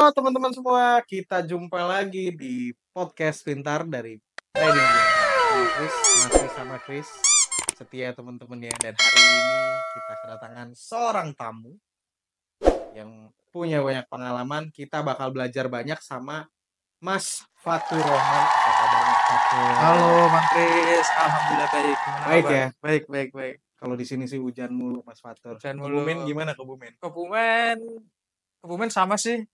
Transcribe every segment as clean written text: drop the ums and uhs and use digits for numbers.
Halo teman-teman semua, kita jumpa lagi di podcast pintar dari Trading Pintar. Sama Chris, masih sama Chris, setia teman-teman ya. Dan hari ini kita kedatangan seorang tamu yang punya banyak pengalaman. Kita bakal belajar banyak sama Mas Fatur Rahman. Apa kabar Mas Fatur? Halo Bang Kris, alhamdulillah baik. Gimana Baik kabar? ya? Baik. Kalau di sini sih hujan mulu Mas Fatur. Hujan Kebumen mulu. gimana Kebumen? Kebumen sama sih.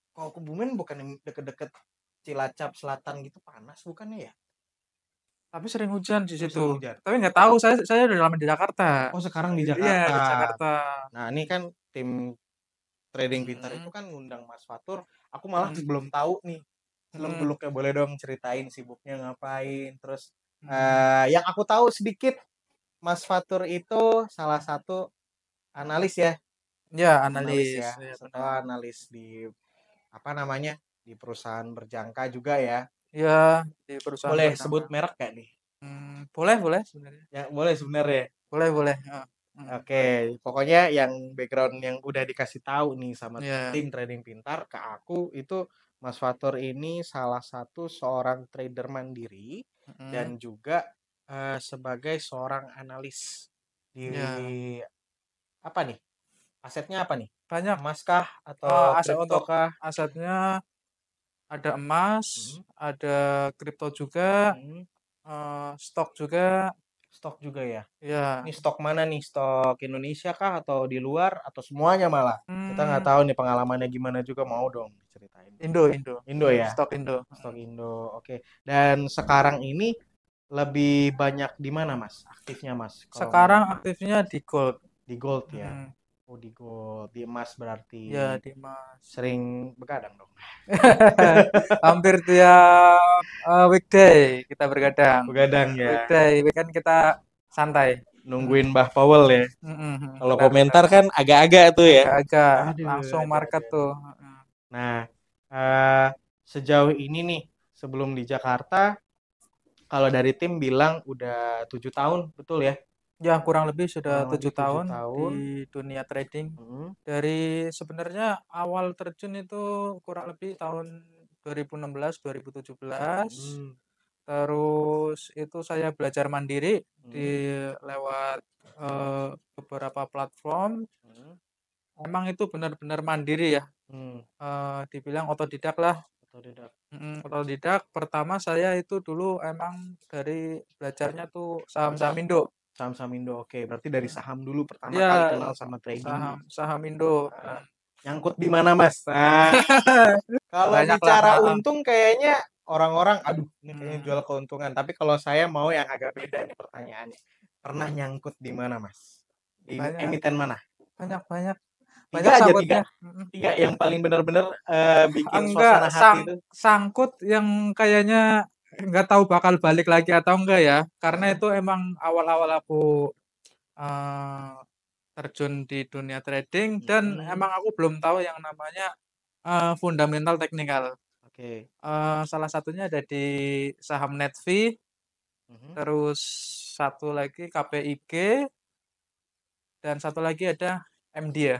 Kalau Kebumen bukan yang deket-deket Cilacap Selatan gitu panas bukannya ya? Tapi sering hujan di Terus situ. sering hujan. Tapi nggak tahu, saya udah lama di Jakarta. Oh sekarang di Iya, Jakarta. di Jakarta. Nah ini kan tim Trading Pintar itu kan ngundang Mas Fatur. Aku malah belum tahu nih seluk-beluknya. Boleh dong ceritain sibuknya ngapain. Terus yang aku tahu sedikit, Mas Fatur itu salah satu analis ya. Ya, Analis analis. ya. Ya, Setelah benar. analis di apa namanya, di perusahaan berjangka juga ya. Ya, di perusahaan Boleh sebut berjangka. merek gak nih? Boleh sebenarnya. Ya boleh sebenarnya. Boleh. Oke, pokoknya yang background yang udah dikasih tahu nih sama Ya. tim Trading Pintar ke aku itu Mas Fatur ini salah satu seorang trader mandiri dan juga sebagai seorang analis di Ya. apa nih? Asetnya apa nih? Banyak. Emas kah atau Aset kripto untuk kah? asetnya ada emas, Hmm, ada kripto juga, hmm, stok juga. stok juga ya. Ya. Ini stok mana nih? Stok Indonesia kah atau di luar atau semuanya malah? Kita nggak tahu nih pengalamannya gimana juga, mau dong diceritain. Indo. Indo ya? Stok Indo. Stok Indo. Oke. Dan sekarang ini lebih banyak di mana, Mas? Aktifnya, Mas? Kalau Sekarang aktifnya di gold. di gold ya. Mm, Oh, di gold. Di emas berarti Ya, di emas. sering begadang dong. Hampir tiap weekday kita bergadang. Begadang ya. Weekday, weekend kita santai. Nungguin Mbah Powell ya. Kalau Benar. komentar kan agak-agak tuh ya. Agak-agak Aduh, langsung market aduh. tuh. Nah, sejauh ini nih, sebelum di Jakarta, kalau dari tim bilang udah 7 tahun, betul ya? Ya, kurang lebih sudah Kurang 7 lebih 7 tahun tahun. di dunia trading. Hmm. Dari sebenarnya awal terjun itu kurang lebih tahun 2016, 2017. Terus itu saya belajar mandiri di lewat beberapa platform. Emang itu benar-benar mandiri ya. Dibilang otodidak lah. Otodidak. Pertama saya itu dulu emang dari belajarnya tuh saham-saham Indo. Saham-saham Indo, oke. Berarti dari saham dulu pertama Ya, kali kenal sama trading. saham Indo. Nyangkut di mana, Mas? Nah, kalau Banyak lah. bicara untung kayaknya orang-orang, aduh, ini kayaknya jual keuntungan. Tapi kalau saya mau yang agak beda nih pertanyaannya. Pernah nyangkut di mana, Mas? Di Banyak. emiten mana? Banyak. Tiga aja, sangkutnya. tiga yang paling benar-benar bikin Enggak, suasana hati itu. sangkut yang kayaknya nggak tahu bakal balik lagi atau enggak ya. Karena itu emang awal-awal aku eh, terjun di dunia trading dan emang aku belum tahu yang namanya fundamental teknikal. Oke. Salah satunya ada di saham Netvi, terus satu lagi KPIG, dan satu lagi ada MD ya.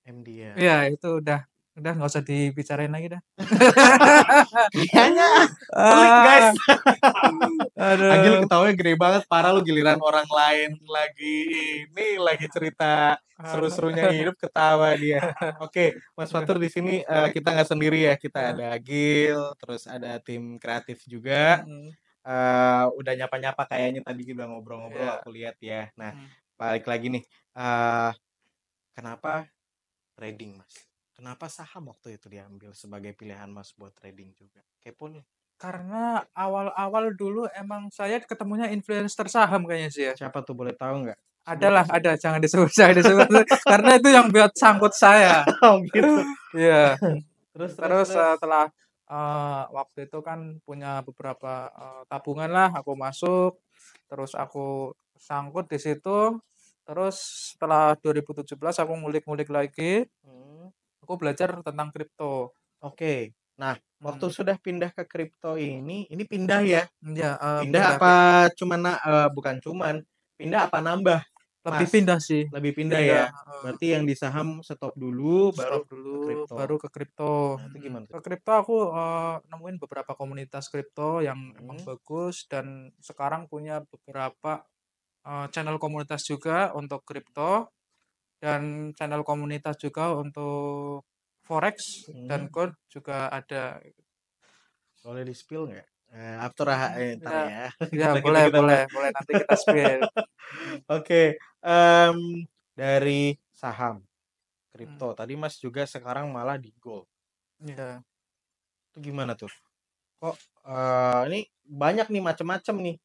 MD ya. Iya, itu udah nggak usah dibicarain lagi dah. Kayaknya pelik, guys. Aduh. Agil ketawanya gede banget, parah lu, giliran orang lain lagi cerita seru-serunya hidup ketawa dia. Oke, Mas Fatur di sini kita nggak sendiri ya, kita ada Agil, terus ada tim kreatif juga. Udah nyapa-nyapa kayaknya tadi kita ngobrol-ngobrol, aku lihat ya. Nah, balik lagi nih. Kenapa trading, Mas? Kenapa saham waktu itu diambil sebagai pilihan Mas buat trading juga? Kepo nih. Karena awal-awal dulu emang saya ketemunya influencer saham kayaknya sih ya. Siapa tuh, boleh tahu nggak? Ada, jangan disebut karena itu yang buat sangkut saya. Oh gitu. Iya. Terus Setelah waktu itu kan punya beberapa tabungan lah, aku masuk, terus aku sangkut di situ. Terus setelah 2017 aku ngulik-ngulik lagi, aku belajar tentang kripto. Oke. Nah, waktu sudah pindah ke kripto ini pindah ya? Ya, Pindah apa cuman bukan cuman pindah apa nambah? Lebih Mas, pindah sih, lebih pindah ya. pindah, Berarti yang di saham stop dulu, baru stop ke dulu kripto. baru ke kripto. Nah, itu gimana tuh? Ke kripto aku, nemuin beberapa komunitas kripto yang emang Hmm, bagus dan sekarang punya beberapa, channel komunitas juga untuk kripto dan channel komunitas juga untuk forex dan hmm. gold juga ada. Boleh di-spill nggak? After ntar Ya, ya. ya Kita boleh kita boleh bahas. boleh nanti kita spill. Mhm, Oke, dari saham, mhm, kripto. Tadi Mas juga sekarang malah di gold. iya, Itu gimana tuh? Kok ini banyak nih macam-macam nih.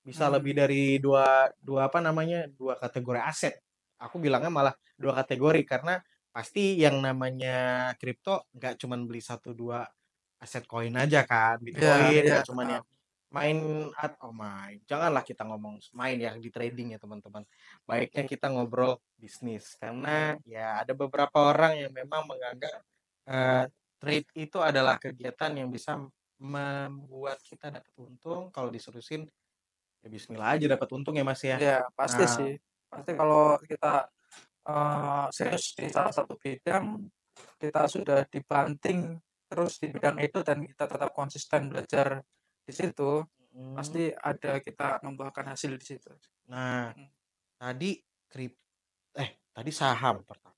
Bisa lebih mhm, dari dua dua apa namanya? Dua kategori aset. Aku bilangnya malah dua kategori karena pasti yang namanya kripto nggak cuman beli satu dua aset koin aja kan. iya Bitcoin iya, nggak cuman yang main. Janganlah kita ngomong main ya di trading ya teman-teman. Baiknya kita ngobrol bisnis karena ya ada beberapa orang yang memang menganggap eh, trade itu adalah kegiatan yang bisa membuat kita dapat untung. Kalau diterusin ya bismillah aja dapat untung ya Mas ya. iya, pasti Nah, sih. Pasti kalau kita, serius di salah satu bidang, kita sudah dibanting terus di bidang itu dan kita tetap konsisten belajar di situ, mm, pasti ada kita membuahkan hasil di situ. nah Mhm. tadi krip tadi saham pertama,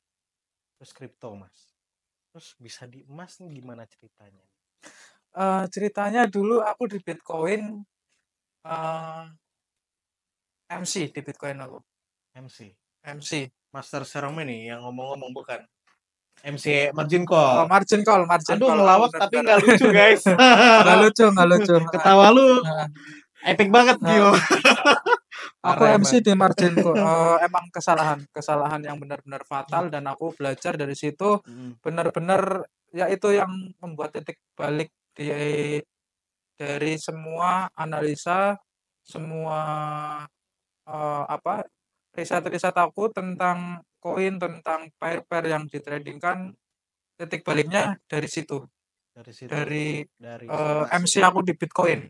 terus kripto Mas. Terus bisa di emas nih gimana ceritanya? Ceritanya dulu aku di Bitcoin, eee, MC di Bitcoin aku, MC, MC. Master Ceremony yang ngomong-ngomong bukan MC margin call. Margin Aduh call, ngelawak bener tapi bener. nggak lucu guys. Nggak lucu nggak lucu, heeh, Ketawa lu heeh, epic banget Gil. heeh. Aku Parah MC emang. di margin call, emang kesalahan yang benar-benar fatal dan aku belajar dari situ, Mm, benar-benar ya itu yang membuat titik balik dari semua analisa, semua, apa, riset-riset aku tentang koin, tentang pair-pair yang ditradingkan, titik baliknya dari situ, dari situ dari, dari setelah MC aku di Bitcoin.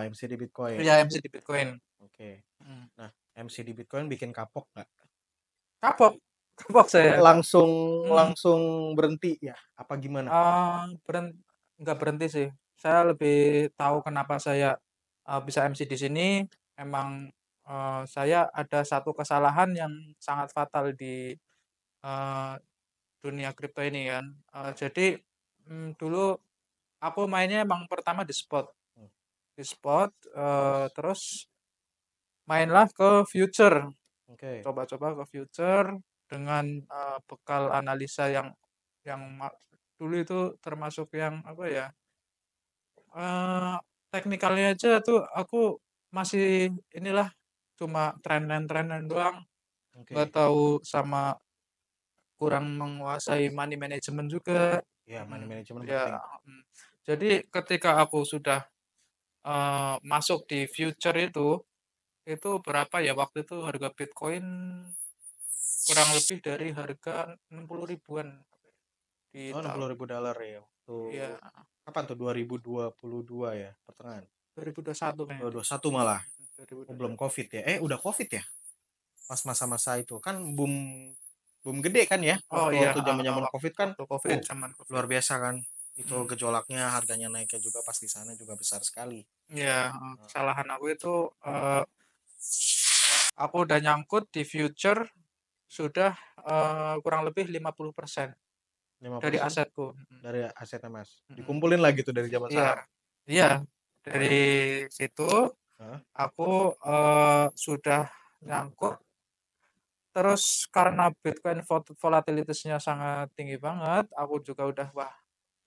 MC di Bitcoin. Iya, MC di Bitcoin. Oke. Mhm. Nah, MC di Bitcoin bikin kapok nggak? Kapok kapok saya. Langsung Mhm. langsung berhenti ya? Apa gimana? Eee, beren nggak berhenti sih. Saya lebih tahu kenapa saya, bisa MC di sini, emang, saya ada satu kesalahan yang sangat fatal di, eee, dunia kripto ini kan. Jadi, dulu aku mainnya emang pertama Hmm, di spot, terus? terus mainlah ke future, Oke. coba-coba ke future dengan, bekal analisa yang dulu itu termasuk yang apa ya, Eee, teknikalnya aja tuh aku masih inilah, cuma trenan-trenan doang, nggak Oke. tahu sama kurang menguasai money management juga, Ya, money management ya, penting. jadi ketika aku sudah, masuk di future itu berapa ya waktu itu harga Bitcoin kurang lebih dari harga 60 ribuan di Oh, tahun $60.000 ya. Tuh iya, kapan tuh? 2022 ya, pertengahan. 2021 kayaknya deh, 2021 malah. Oh, belum 2021. Covid ya. Udah Covid ya? Pas masa-masa itu kan boom boom gede kan ya Oh iya, waktu zaman-zaman Covid kan. waktu Covid, Oh, zaman Covid. luar biasa kan. Itu Mhm. gejolaknya harganya naiknya juga pas di sana juga besar sekali. Iya, kesalahan aku itu, aku udah nyangkut di future sudah, kurang lebih 50% lima dari persen asetku, dari asetnya Mas. mhm. Dikumpulin lagi tuh dari zaman Iya saham. iya, dari situ Hah? aku, sudah nyangkut, terus karena Bitcoin volatilitasnya sangat tinggi banget, aku juga udah, "Wah,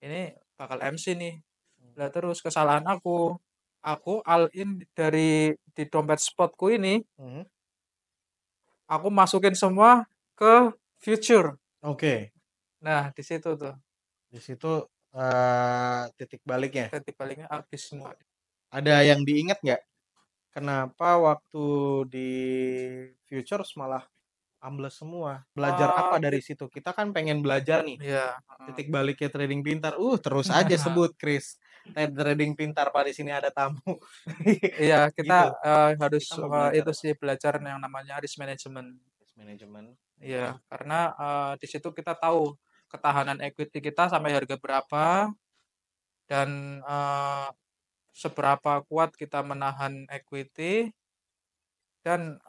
ini bakal MC nih." Lah terus kesalahan aku all in di dompet spotku ini, Mhm. aku masukin semua ke future. Oke. Nah, di situ tuh Di situ titik baliknya. titik baliknya habis semua. Ada yang diingat nggak? Kenapa waktu di Futures malah ambles semua? Belajar apa Eee, dari kit situ? Kita kan pengen belajar nih. iya, heeh. Titik baliknya trading pintar. Terus aja sebut Chris. Trading pintar Pak di sini ada tamu. Iya, kita, Gitu. harus, Kita mau belajar itu apa? sih belajar yang namanya risk management. management. Iya, karena di situ kita tahu ketahanan equity kita sampai harga berapa dan seberapa kuat kita menahan equity dan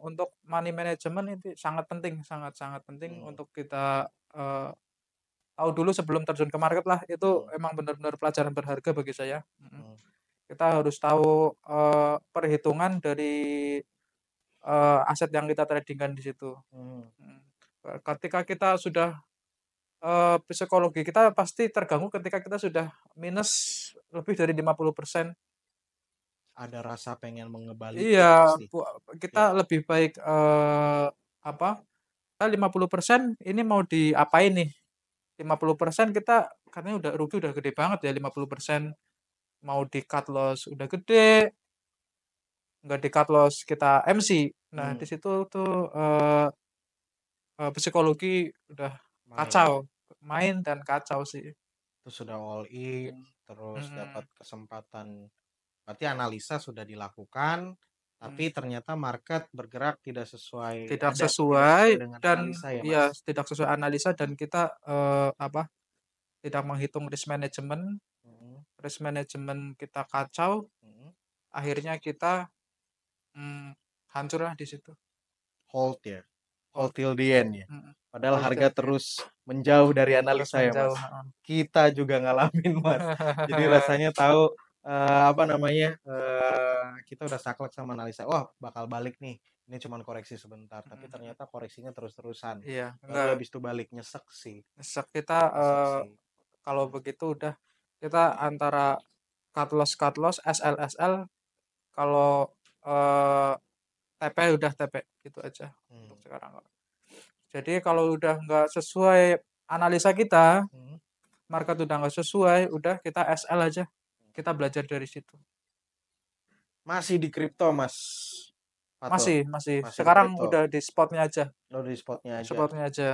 untuk money management itu sangat penting, sangat-sangat penting Hmm, untuk kita tahu dulu sebelum terjun ke market lah. Itu hmm, emang benar-benar pelajaran berharga bagi saya. hmm, Kita harus tahu perhitungan dari aset yang kita tradingkan di situ. hmm. Mhm. Ketika kita sudah psikologi kita pasti terganggu ketika kita sudah minus lebih dari 50%. Ada rasa pengen mengembalikan Iya, pasti. Ya. kita lebih baik, apa, kita 50% ini mau diapain nih? 50% kita katanya udah rugi udah gede banget ya 50%, mau di-cut loss udah gede, nggak di-cut loss kita MC. Nah, Hmm, di situ tuh, eee psikologi udah main ya. kacau, main dan kacau sih. Terus sudah all in, terus dapat Mhm, kesempatan. Berarti analisa sudah dilakukan, tapi mhm. ternyata market bergerak tidak sesuai Tidak tidak sesuai sesuai dengan dan analisa ya, ya Mas. tidak sesuai analisa dan kita, apa, tidak menghitung risk management, Mhm, risk management kita kacau, mhm. akhirnya kita, hancurlah di situ. Hold ya. Hold Hold, till the end ya. mhm, Padahal hold harga till the end, terus menjauh dari terus analisa ya, menjauh, Mas. heeh. Kita juga ngalamin, Mas. Jadi rasanya tahu apa namanya? Kita udah saklek sama analisa. Wah, bakal balik nih. Ini cuman koreksi sebentar, Mhm, tapi mhm. ternyata koreksinya terus-terusan. Iya, Baru enggak habis itu balik nyesek sih. nyesek kita, Nyesek sih. kalau begitu udah kita antara cut loss, SL, SL, kalau, TP udah TP, gitu aja Hmm. untuk sekarang. Jadi kalau udah nggak sesuai analisa kita, Hmm. market udah nggak sesuai, udah kita SL aja. Kita belajar dari situ. Masih di kripto, Mas Fatur. Masih, masih. Masih di Sekarang kripto. udah di spotnya aja. Lo di spotnya aja. Spotnya aja.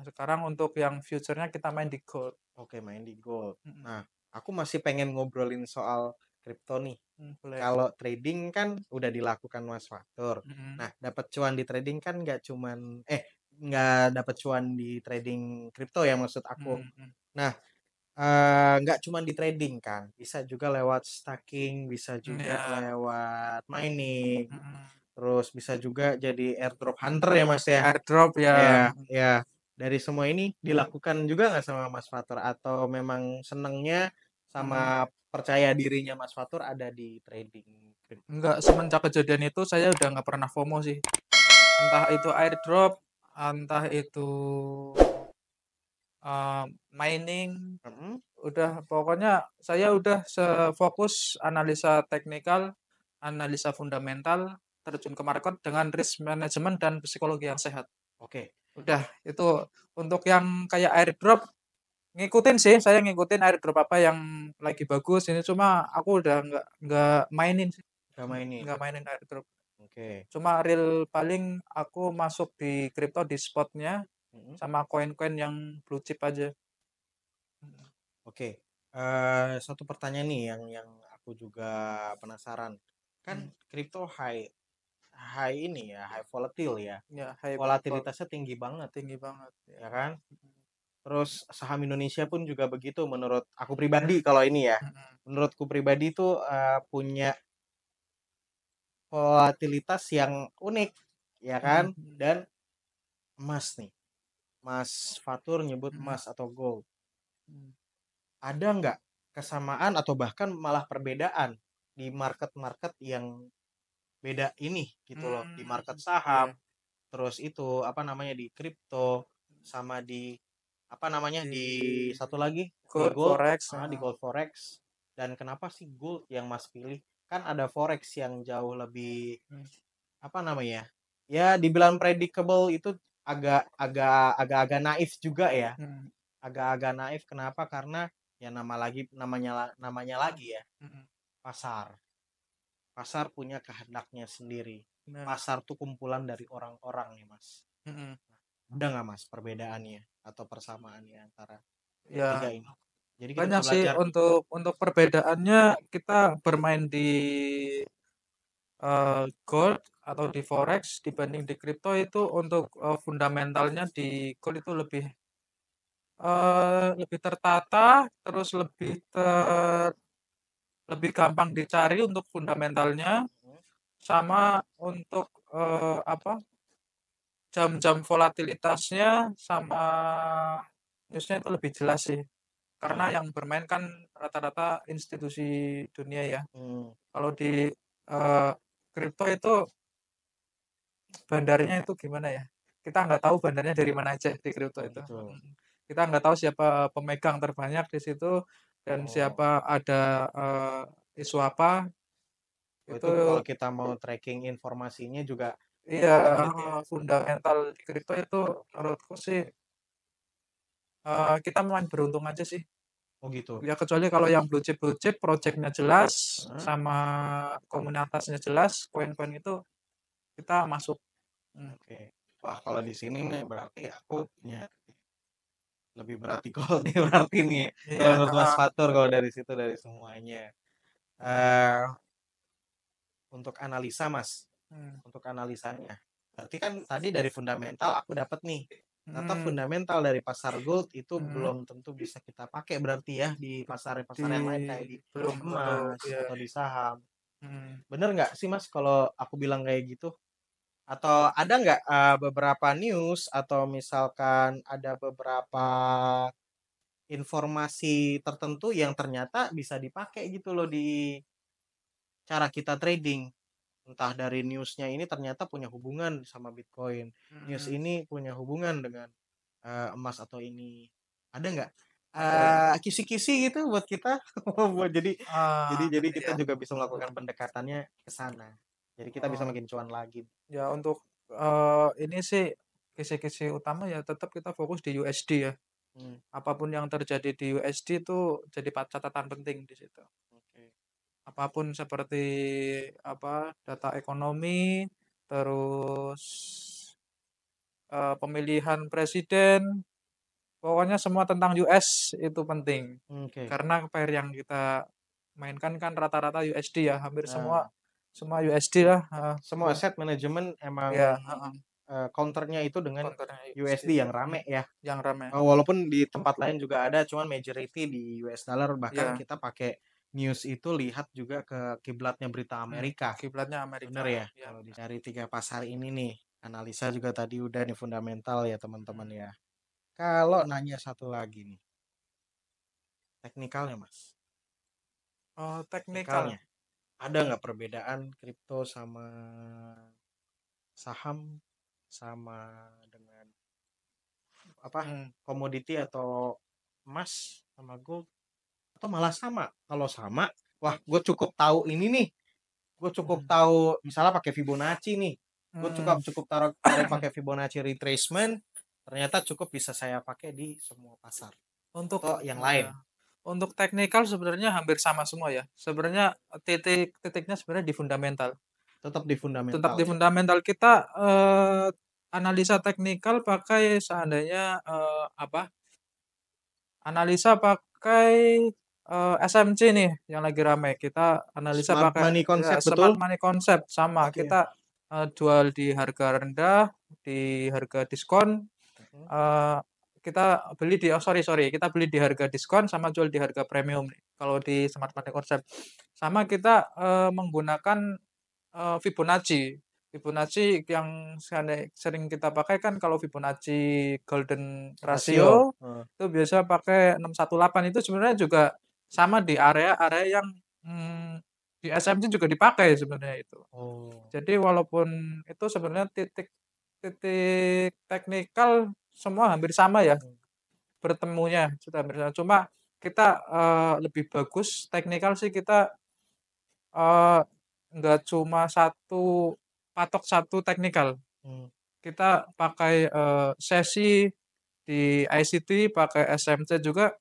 Sekarang untuk yang future-nya kita main di gold. Oke, main di gold. Mm, Nah, aku masih pengen ngobrolin soal kripto nih. boleh. Kalau trading kan udah dilakukan Mas Fatur. Mm, Nah, dapat cuan di trading kan nggak dapat cuan di trading kripto ya maksud aku. mm, mm. Nah, nggak cuman di trading kan, bisa juga lewat staking, bisa juga Ya. lewat mining, Mm. terus bisa juga jadi airdrop hunter ya Mas ya. Airdrop ya. Ya, ya. Dari semua ini dilakukan juga nggak sama Mas Fatur atau memang senengnya Mm. sama percaya dirinya Mas Fatur ada di trading kripto? Enggak, semenjak kejadian itu saya udah nggak pernah FOMO sih. Entah itu airdrop, entah itu mining, Mm-mm. udah pokoknya saya udah sefokus analisa teknikal, analisa fundamental, terjun ke market dengan risk management dan psikologi yang sehat. Oke. Udah, itu untuk yang kayak airdrop ngikutin sih, saya ngikutin airdrop apa yang lagi bagus ini cuma aku udah nggak mainin sih, Gak mainin. nggak mainin airdrop. Oke. Cuma real paling aku masuk di crypto di spotnya Mm-mm. sama koin-koin yang blue chip aja. Oke. Satu pertanyaan nih yang aku juga penasaran. Kan Hmm, kripto high high ini ya, high volatile ya. ya hype Volatilitasnya tinggi banget, tinggi banget ya. ya kan? Terus saham Indonesia pun juga begitu menurut aku pribadi kalau ini ya. Mhm, Menurutku pribadi tuh punya volatilitas yang unik, ya kan? mhm, mhm, Dan emas nih, Mas Fatur nyebut mhm, emas atau gold. mhm, Ada nggak kesamaan atau bahkan malah perbedaan di market-market yang beda ini gitu loh, di market saham, iya, terus itu apa namanya di kripto sama di apa namanya di di satu lagi di gold gold, forex, di heeh, gold forex. Dan kenapa sih gold yang Mas pilih? Kan ada forex yang jauh lebih mmm, apa namanya? Ya dibilang predictable itu agak-agak naif juga ya. mhm, Agak-agak naif kenapa? Karena ya namanya lagi ya, mhm, pasar. Pasar punya kehendaknya sendiri. bener, Pasar tuh kumpulan dari orang-orang nih, Mas. mhm, Ada nggak, Mas, perbedaannya atau persamaannya antara ya tiga ini? Jadi kita banyak bisa sih belajar nih. untuk perbedaannya kita bermain di gold atau di forex dibanding di kripto itu untuk fundamentalnya di gold itu lebih tertata, terus lebih gampang dicari untuk fundamentalnya, Mhm. sama untuk apa, jam-jam volatilitasnya sama newsnya itu lebih jelas sih. Karena yang bermain kan rata-rata institusi dunia ya. Hmm. Kalau di eh, kripto itu bandarnya itu gimana ya? Kita nggak tahu bandarnya dari mana aja di kripto Oh itu. gitu. Kita nggak tahu siapa pemegang terbanyak di situ dan Oh, siapa ada isu apa oh itu. itu kalau kita mau tracking informasinya juga Iya, sulit ya. fundamental di kripto itu menurutku sih kita main beruntung aja sih. Oh gitu. Ya kecuali kalau yang blue chip projectnya jelas Hah? sama komunitasnya jelas, koin-koin itu kita masuk. Hmm. Oke. Wah, kalau di sini nih berarti aku punya lebih berat di gold nih berarti nih. Kalau Iya, menurut Mas heeh. Fatur kalau dari situ dari semuanya. eh untuk analisa Mas, Hmm. untuk analisanya. Berarti kan tadi dari fundamental aku dapat nih. Ternyata Hmm. fundamental dari pasar gold itu Hmm. belum tentu bisa kita pakai berarti ya di Di pasar-pasar yang lain kayak di belum emas ya. atau di saham. Hmm. Bener nggak sih Mas kalau aku bilang kayak gitu? Atau ada nggak beberapa news atau misalkan ada beberapa informasi tertentu yang ternyata bisa dipakai gitu loh di cara kita trading? Entah dari newsnya ini ternyata punya hubungan sama Bitcoin. News Hmm. ini punya hubungan dengan emas atau ini. Ada nggak Ada ya. kisi-kisi gitu buat kita? Buat jadi kita Ya. juga bisa melakukan pendekatannya ke sana. Jadi kita bisa Oh, makin cuan lagi. ya untuk ini sih kisi-kisi utama ya tetap kita fokus di USD ya. Hmm, Apapun yang terjadi di USD itu jadi catatan penting di situ. oke. Apapun seperti apa data ekonomi, terus pemilihan presiden, pokoknya semua tentang US itu penting. Oke. Karena pair yang kita mainkan kan rata-rata USD ya, hampir semua Nah, semua USD lah. semua aset manajemen emang Ya, counternya itu dengan konternya USD. USD yang rame ya. Yang ramai. Walaupun di tempat lain juga ada, cuman majority di US dollar. Bahkan Ya, kita pakai news itu lihat juga ke kiblatnya berita Amerika. kiblatnya Bener Amerika. ya? Ya, Kalau benar. dari tiga pasar ini nih, analisa juga tadi udah nih fundamental ya teman-teman Hmm. ya. Kalau nanya satu lagi nih, teknikalnya mas. Oh, teknikal. Teknikalnya, ada nggak perbedaan kripto sama saham sama dengan apa Hmm. komoditi atau emas sama gold atau malah sama? Kalau sama, wah gue cukup tahu ini nih, gue cukup Hmm. tahu misalnya pakai Fibonacci nih, gue Hmm. cukup cukup tarik pakai Fibonacci retracement, ternyata cukup bisa saya pakai di semua pasar Untuk atau yang lain. ya, untuk teknikal sebenarnya hampir sama semua ya. Sebenarnya titiknya sebenarnya di fundamental. Tetap di Tetap fundamental di ya. fundamental kita analisa teknikal pakai seandainya apa? Analisa pakai SMC nih yang lagi ramai. Kita analisa Smart pakai money ya, concept betul. smart money concept sama. Oke. Kita jual di harga rendah, di harga diskon. Mhm. eh, kita beli di sorry kita beli di harga diskon sama jual di harga premium nih. Kalau di smart money concept sama kita menggunakan Fibonacci. Fibonacci yang sering kita pakai kan kalau Fibonacci golden Rasio. ratio itu biasa pakai 618 itu sebenarnya juga sama di area-area yang di SMC juga dipakai sebenarnya itu. Oh. Jadi walaupun itu sebenarnya titik titik teknikal semua hampir sama ya Hmm. bertemunya sudah hampir sama. Cuma kita lebih bagus teknikal sih kita Eee, nggak cuma patok satu teknikal. Hmm. Kita pakai, sesi di ICT, pakai SMC juga,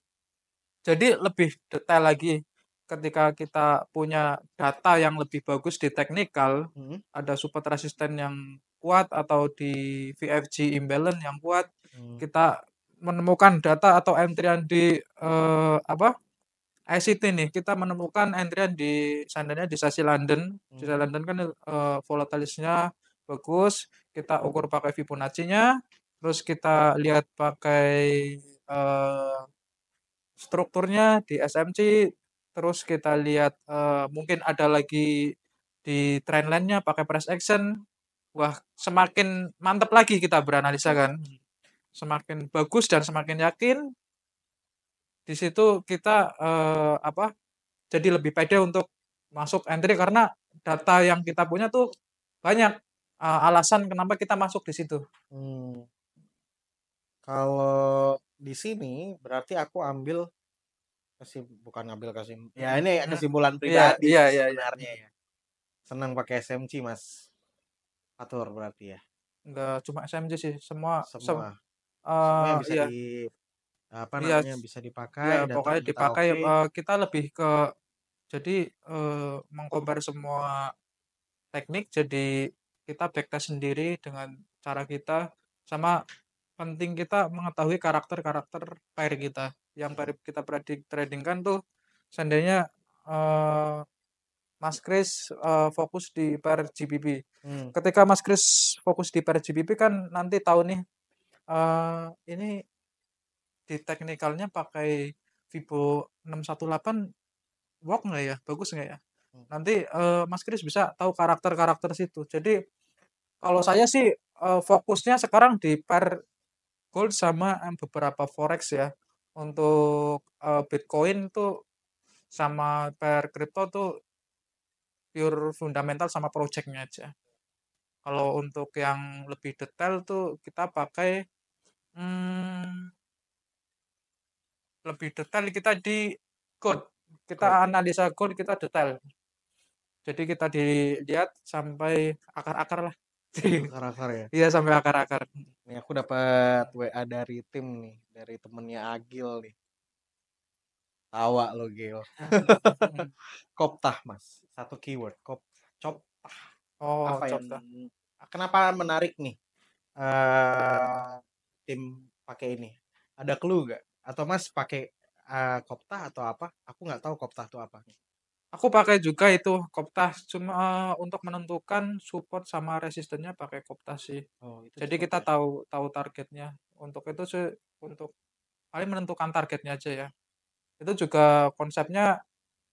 jadi lebih detail lagi. Ketika kita punya data yang lebih bagus di teknikal, Hmm. ada support resisten yang kuat atau di VFG imbalance yang kuat, Hmm. kita menemukan data atau entrian di, apa, ICT nih, kita menemukan antrian di seandainya di sesi London Hmm. kan, volatilisnya bagus, kita ukur pakai Fibonacci-nya, terus kita lihat pakai strukturnya di SMC, terus kita lihat mungkin ada lagi di trendline-nya pakai price action. Wah, semakin mantap lagi kita beranalisa kan. Semakin bagus dan semakin yakin, di situ kita jadi lebih pede untuk masuk entry karena data yang kita punya tuh banyak alasan kenapa kita masuk di situ. Hmm, kalau di sini berarti aku ambil bukan ambil ya Mm, ini mm. kesimpulan Iya, pribadi iya, sih iya, iya. sebenarnya ya. Senang pakai SMC Mas Fatur berarti ya. Enggak cuma SMJ sih, semua Semua semua yang bisa iya, di apa iya, namanya bisa dipakai, iya data pokoknya kita dipakai oke. kita lebih ke jadi mengcompare semua teknik jadi kita backtest sendiri dengan cara kita sama penting kita mengetahui karakter-karakter pair kita. Yang pair kita trading kan tuh seandainya eh, Mas Kris fokus di pair GBP. Hmm, Ketika Mas Kris fokus di pair GBP kan nanti tahu nih ini di teknikalnya pakai Vibo 618 work nggak ya? Bagus nggak ya? hmm. Nanti Mas Kris bisa tahu karakter-karakter situ. Jadi kalau saya sih fokusnya sekarang di pair gold sama beberapa forex ya. Untuk Bitcoin tuh sama pair crypto tuh pure fundamental sama projectnya aja. Kalau untuk yang lebih detail tuh kita pakai hmm, lebih detail kita di gold. Good Kita ya. analisa gold kita detail. Jadi kita dilihat sampai akar-akar lah. Akar-akar ya. Iya sampai akar-akar. Nih aku dapat WA dari tim nih, dari temennya Agil nih. Tawa lo Gil. Koptah Mas. Satu keyword. Cop. Oh, Apa yang coba. kenapa menarik nih tim pakai ini? Ada clue nggak? Atau Mas pakai Koptah atau apa? Aku nggak tahu Koptah itu apa. Aku pakai juga itu Koptah, cuma untuk menentukan support sama resistennya pakai Koptah sih. Oh, itu Jadi cukup kita ya. tahu tahu targetnya. Untuk itu sih untuk paling menentukan targetnya aja ya. Itu juga konsepnya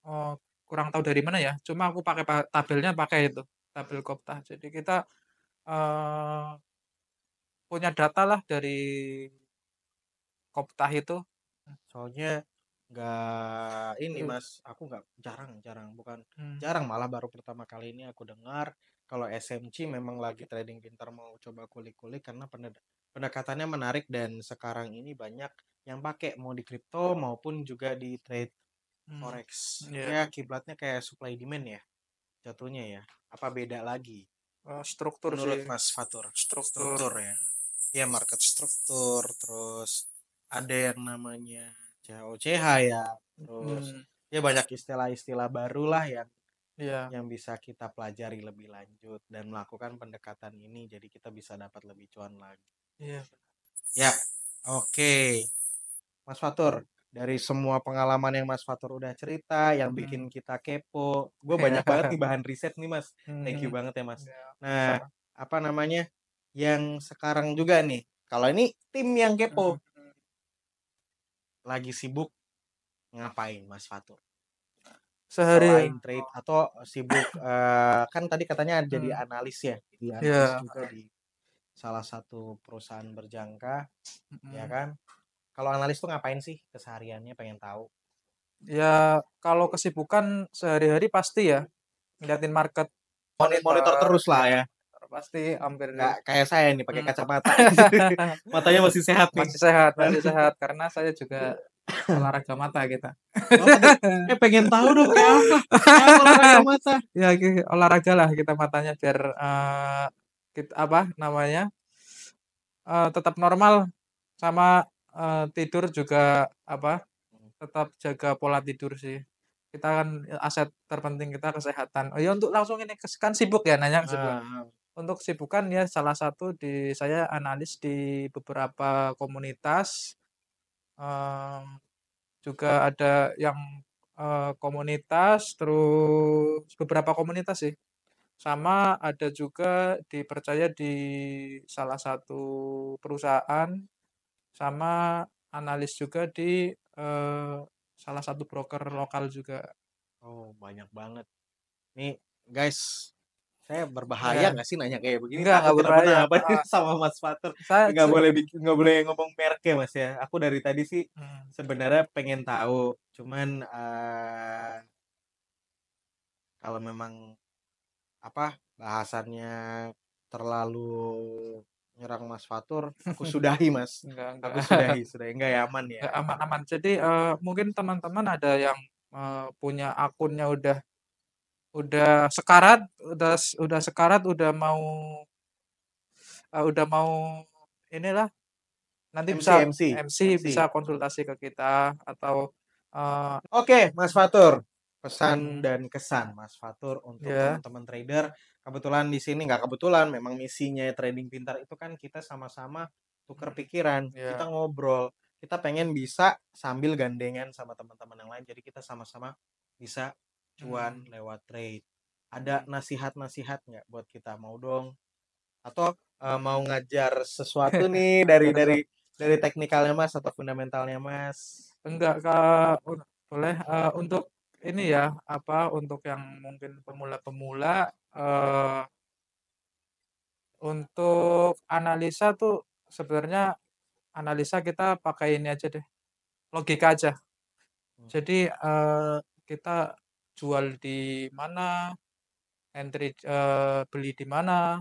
eh, kurang tahu dari mana ya. Cuma aku pakai tabelnya pakai itu, tabel Koptah. Jadi kita eh, punya data lah dari Koptah itu. Soalnya nggak ini Eh, Mas, aku nggak jarang bukan hmm, jarang malah baru pertama kali ini aku dengar kalau SMC memang lagi trading pintar mau coba kulik-kulik karena pendekatannya menarik dan sekarang ini banyak yang pakai mau di kripto maupun juga di trade hmm, forex. ya. Ya kiblatnya kayak supply demand ya jatuhnya ya. Apa beda lagi Struktur sih, menurut Mas Fatur? struktur. Struktur ya. Ya market struktur terus ada yang namanya COCH ya terus Hmm, ya banyak istilah-istilah baru lah ya, yang bisa kita pelajari lebih lanjut dan melakukan pendekatan ini jadi kita bisa dapat lebih cuan lagi iya. ya. Oke Mas Fatur, dari semua pengalaman yang Mas Fatur udah cerita yang bikin Hmm, kita kepo, gue ya. banyak banget nih bahan riset nih Mas, thank you Hmm, banget ya Mas. ya, Nah sama. apa namanya yang sekarang juga nih kalau ini tim yang Hmm, kepo lagi sibuk ngapain Mas Fatur? sehari ya. Selain trade atau sibuk kan tadi katanya jadi Hmm, analis ya, jadi analis ya. juga di salah satu perusahaan berjangka, ya Hmm. kan? Kalau analis tuh ngapain sih kesehariannya? Pengen tahu. Ya, kalau kesibukan sehari-hari pasti ya, ngeliatin market, Monitor monitor, terus lah ya, ya, pasti hampir. nggak kayak saya nih pakai Hmm. kacamata, matanya masih sehat nih. Masih sehat, karena saya juga olahraga mata kita. Oh, pengen tahu dong kayak apa olahraga mata? Ya, olahraga lah kita matanya biar kita, apa namanya, tetap normal sama tidur juga apa tetap jaga pola tidur sih. Kita kan aset terpenting kita kesehatan. Oh ya untuk langsung ini kan sibuk ya nanya kesibukan. Ah, Untuk kesibukan ya salah satu di saya analis di beberapa komunitas. em, Juga ada yang komunitas terus beberapa komunitas sih. Sama ada juga dipercaya di salah satu perusahaan, sama analis juga di salah satu broker lokal juga. Oh, banyak banget. Nih, guys, saya berbahaya Ya, nggak sih nanya kayak begini? enggak Takut berbahaya. kenapa-napa sama Mas Fatur. Saya, Nggak boleh ngomong mereknya, Mas ya. Aku dari tadi sih Hmm, sebenarnya pengen tahu, cuman kalau memang apa bahasannya terlalu nyerang Mas Fatur, aku sudahi, Mas. enggak, Aku sudahi, sudahi. Enggak ya, aman ya. enggak aman-aman. Jadi mungkin teman-teman ada yang punya akunnya udah sekarat, udah sekarat, udah mau inilah. Nanti bisa MC, MC, MC. bisa konsultasi ke kita atau eh, Oke, Mas Fatur. Pesan dan kesan Mas Fatur untuk ya, teman-teman trader. Kebetulan di sini nggak kebetulan, memang misinya trading pintar itu kan kita sama-sama tukar pikiran, kita ya, ngobrol. Kita pengen bisa sambil gandengan sama teman-teman yang lain. Jadi kita sama-sama bisa cuan lewat trade. Ada nasihat-nasihat nggak buat kita? Mau dong? Atau mau ngajar sesuatu nih dari teknikalnya Mas atau fundamentalnya Mas? enggak Kak, boleh untuk ini ya, apa untuk yang mungkin pemula-pemula untuk analisa tuh sebenarnya analisa kita pakai ini aja deh, logika aja. Jadi kita jual di mana, entry beli di mana.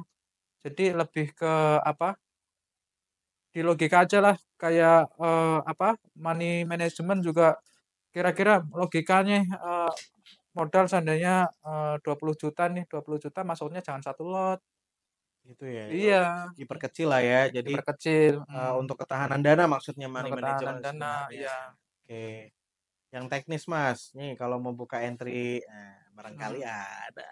Jadi lebih ke apa? Di logika aja lah. Kayak apa? Money management juga kira-kira logikanya modal seandainya 20 juta nih, 20 juta masuknya jangan satu lot. Gitu ya. Iya, Diperkecil lah ya. Jadi diperkecil. untuk ketahanan dana maksudnya Untuk money ketahanan management dana, sebenarnya. ya. Oke. Yang teknis Mas, nih kalau mau buka entry, barangkali Hmm. ada.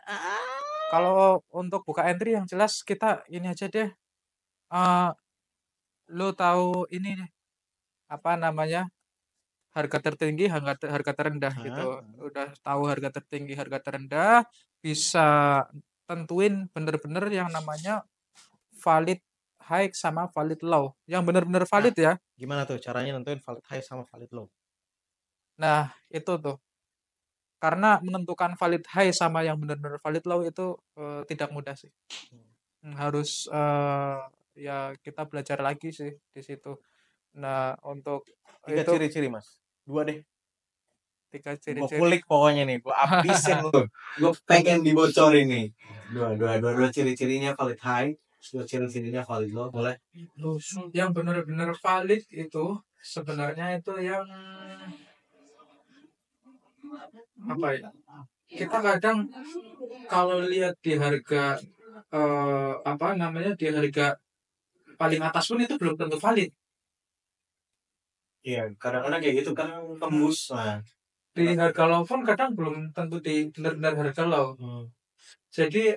Kalau untuk buka entry yang jelas kita ini aja deh. eh Lo tahu ini nih, apa namanya? Harga tertinggi, harga terendah Hah? gitu. Udah tahu harga tertinggi, harga terendah, bisa tentuin bener-bener yang namanya valid high sama valid low. Yang bener-bener Nah, valid ya. gimana tuh caranya nentuin valid high sama valid low? Nah, itu tuh. Karena menentukan valid high sama yang benar-benar valid low itu tidak mudah sih. Harus ya kita belajar lagi sih di situ. Nah, untuk Tiga itu ciri-ciri Mas. Dua deh. tiga Gue ciri-ciri. kulik pokoknya nih, gue abisin lu. Gue pengen dibocorin nih. Dua ciri-cirinya valid high, dua ciri-cirinya valid low, boleh? Yang benar-benar valid itu sebenarnya itu yang apa ya? Kita kadang kalau lihat di harga apa namanya di harga paling atas pun itu belum tentu valid. Iya, kadang-kadang kayak gitu kan tembus. Nah, Di harga low pun kadang belum tentu di benar-benar harga low. Jadi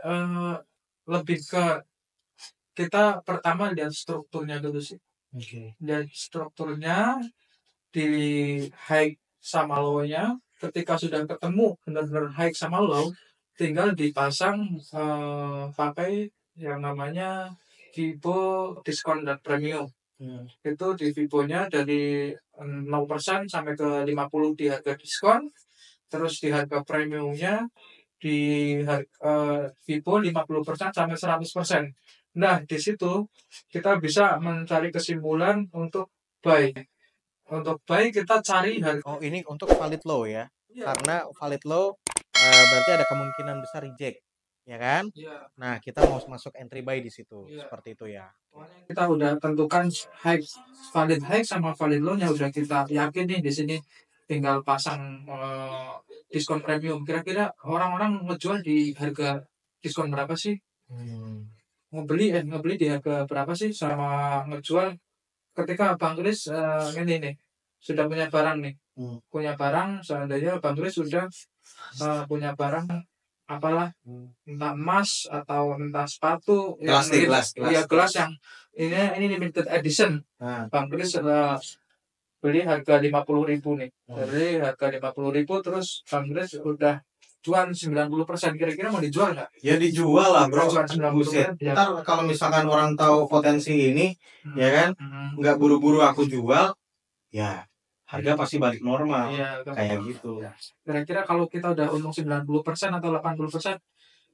lebih ke kita pertama lihat strukturnya dulu sih. Lihat strukturnya di high sama low-nya. Ketika sudah ketemu benar-benar high sama low, tinggal dipasang pakai yang namanya Vibo diskon dan premium. Itu di Vibonya dari 0% sampai ke 50 di harga diskon, terus di harga premiumnya di harga Vivo 50% sampai 100%. Nah, di situ kita bisa mencari kesimpulan untuk buy. Untuk buy kita cari harga. Oh, ini untuk valid low ya. Karena valid low berarti ada kemungkinan besar reject, ya kan? Ya, Nah, kita mau masuk entry buy di situ. ya. Seperti itu ya. Kita udah tentukan high, valid high sama valid low-nya udah kita yakin nih di sini tinggal pasang diskon premium. Kira-kira orang-orang ngejual di harga diskon berapa sih? Ngebeli di harga berapa sih sama ngejual ketika Bang Kris ini nih sudah punya barang nih, punya barang seandainya Bang Kris sudah punya barang apalah, entah emas atau entah sepatu yang Gelas nih, gelas. ya gelas yang ini limited edition. Bang Kris beli harga 50.000 nih, beli harga 50.000 terus Bang Kris udah cuan 90%, kira-kira mau dijual nggak? Ya dijual lah bro. Cuan 90%, Buset. ya. Ntar kalau misalkan orang tahu potensi ini, ya kan, nggak buru-buru aku jual, ya harga pasti balik normal. Iya, Kayak gitu. Kira-kira kalau kita udah untung 90% atau 80%,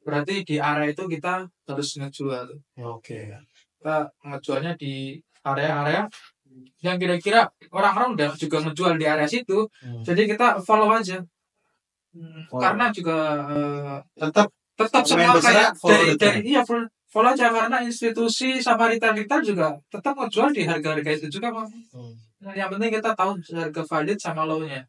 berarti di area itu kita harus ngejual. Oke. Kita ngejualnya di area-area yang kira-kira orang-orang udah juga ngejual di area situ. Jadi kita follow aja. Karena juga Tetap semua kayak follow dari follow aja, karena institusi sama retail juga tetap ngejual di harga-harga itu juga, Bang. Nah, yang penting kita tahu harga valid sama low-nya.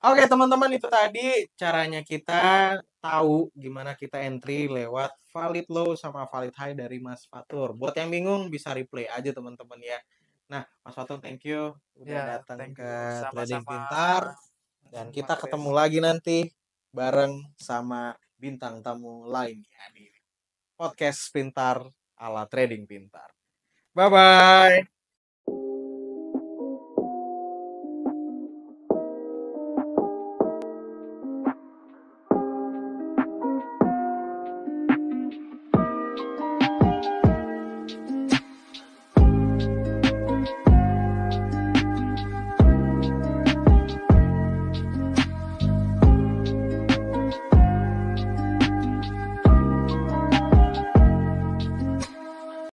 Oke teman-teman, itu tadi caranya kita tahu gimana kita entry lewat valid low sama valid high dari Mas Fatur. Buat yang bingung bisa replay aja teman-teman ya. Nah, Mas Fatur thank you udah datang ke Trading Pintar, dan kita ketemu lagi nanti bareng sama bintang tamu lainnya di podcast Pintar ala Trading Pintar. Bye bye.